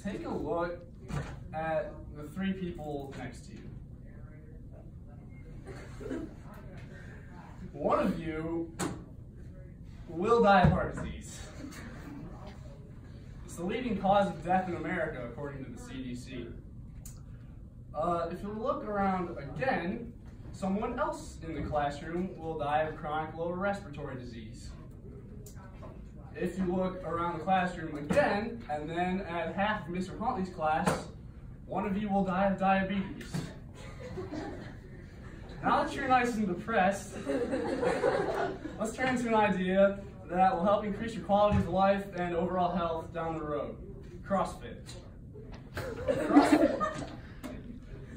take a look at the three people next to you. One of you will die of heart disease. It's the leading cause of death in America, according to the CDC. If you look around again, someone else in the classroom will die of chronic lower respiratory disease. If you look around the classroom again, and then at half of Mr. Huntley's class, one of you will die of diabetes. Now that you're nice and depressed, let's turn to an idea that will help increase your quality of life and overall health down the road. CrossFit.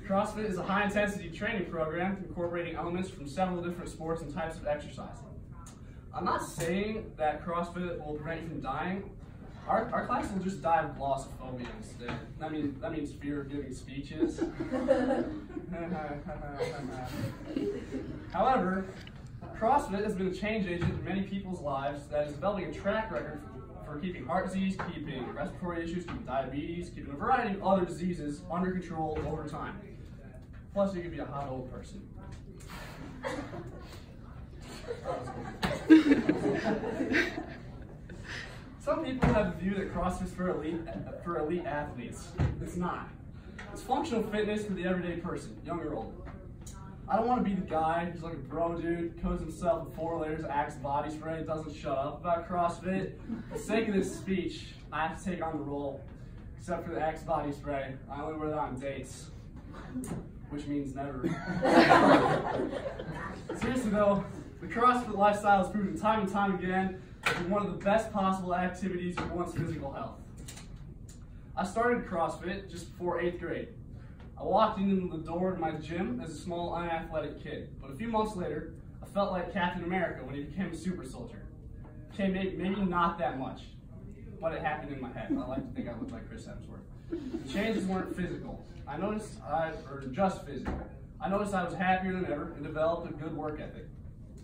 CrossFit is a high-intensity training program incorporating elements from several different sports and types of exercising. I'm not saying that CrossFit will prevent you from dying. Our class will just die of glossophobia instead. That means fear of giving speeches. However, CrossFit has been a change agent in many people's lives that is developing a track record for keeping heart disease, keeping respiratory issues, keeping diabetes, keeping a variety of other diseases under control over time. Plus, you could be a hot old person. Some people have the view that CrossFit's for elite athletes. It's not. It's functional fitness for the everyday person, young or old. I don't want to be the guy who's like a bro dude, coats himself with 4 layers of Axe body spray, doesn't shut up about CrossFit. For the sake of this speech, I have to take on the role. Except for the Axe body spray, I only wear that on dates. Which means never. Seriously though, the CrossFit lifestyle has proven time and time again to be one of the best possible activities for one's physical health. I started CrossFit just before 8th grade. I walked into the door of my gym as a small, unathletic kid, but a few months later, I felt like Captain America when he became a super soldier. Okay, maybe not that much, but it happened in my head. I like to think I looked like Chris Hemsworth. The changes weren't physical. Just physical. I noticed I was happier than ever and developed a good work ethic.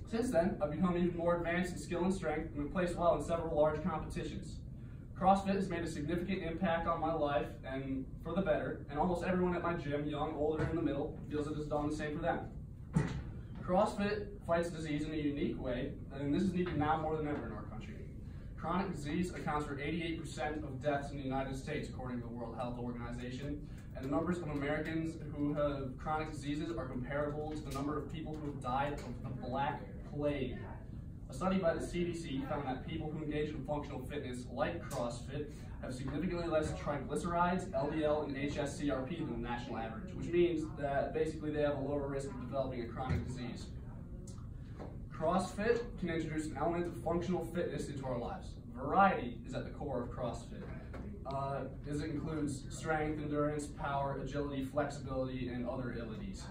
Since then, I've become even more advanced in skill and strength and have placed well in several large competitions. CrossFit has made a significant impact on my life and for the better, and almost everyone at my gym, young, older, and in the middle, feels it has done the same for them. CrossFit fights disease in a unique way, and this is needed now more than ever in our country. Chronic disease accounts for 88% of deaths in the United States, according to the World Health Organization, and the numbers of Americans who have chronic diseases are comparable to the number of people who have died of the Black Plague. A study by the CDC found that people who engage in functional fitness, like CrossFit, have significantly less triglycerides, LDL, and HSCRP than the national average, which means that basically they have a lower risk of developing a chronic disease. CrossFit can introduce an element of functional fitness into our lives. Variety is at the core of CrossFit. As it includes strength, endurance, power, agility, flexibility, and other abilities.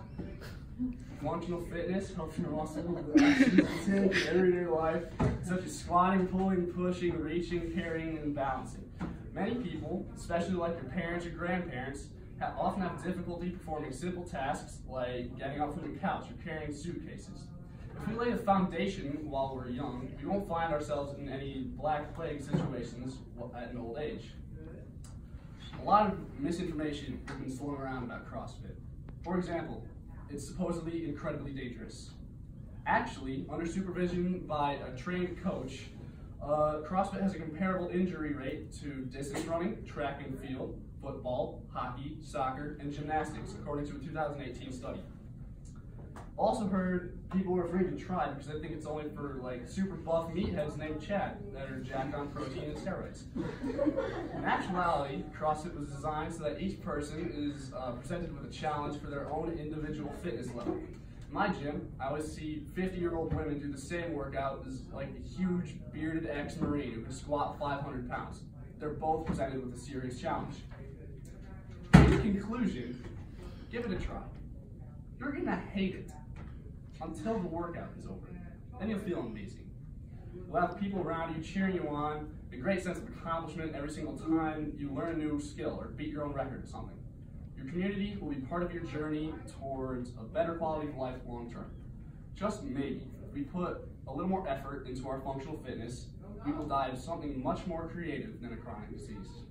Functional fitness helps your muscles with actions you take in everyday life, such as squatting, pulling, pushing, reaching, carrying, and balancing. Many people, especially like your parents or grandparents, often have difficulty performing simple tasks like getting up from the couch or carrying suitcases. If we lay a foundation while we're young, we won't find ourselves in any Black Plague situations at an old age. A lot of misinformation has been floating around about CrossFit. For example, it's supposedly incredibly dangerous. Actually, under supervision by a trained coach, CrossFit has a comparable injury rate to distance running, track and field, football, hockey, soccer, and gymnastics, according to a 2018 study. Also heard people are afraid to try because they think it's only for like super buff meatheads named Chad that are jacked on protein and steroids. In actuality, CrossFit was designed so that each person is presented with a challenge for their own individual fitness level. In my gym, I always see 50-year-old women do the same workout as like a huge bearded ex-Marine who can squat 500 pounds. They're both presented with a serious challenge. In conclusion, give it a try. You're gonna hate it until the workout is over. Then you'll feel amazing. You'll have people around you cheering you on, a great sense of accomplishment every single time you learn a new skill or beat your own record or something. Your community will be part of your journey towards a better quality of life long term. Just maybe, if we put a little more effort into our functional fitness, we will die of something much more creative than a chronic disease.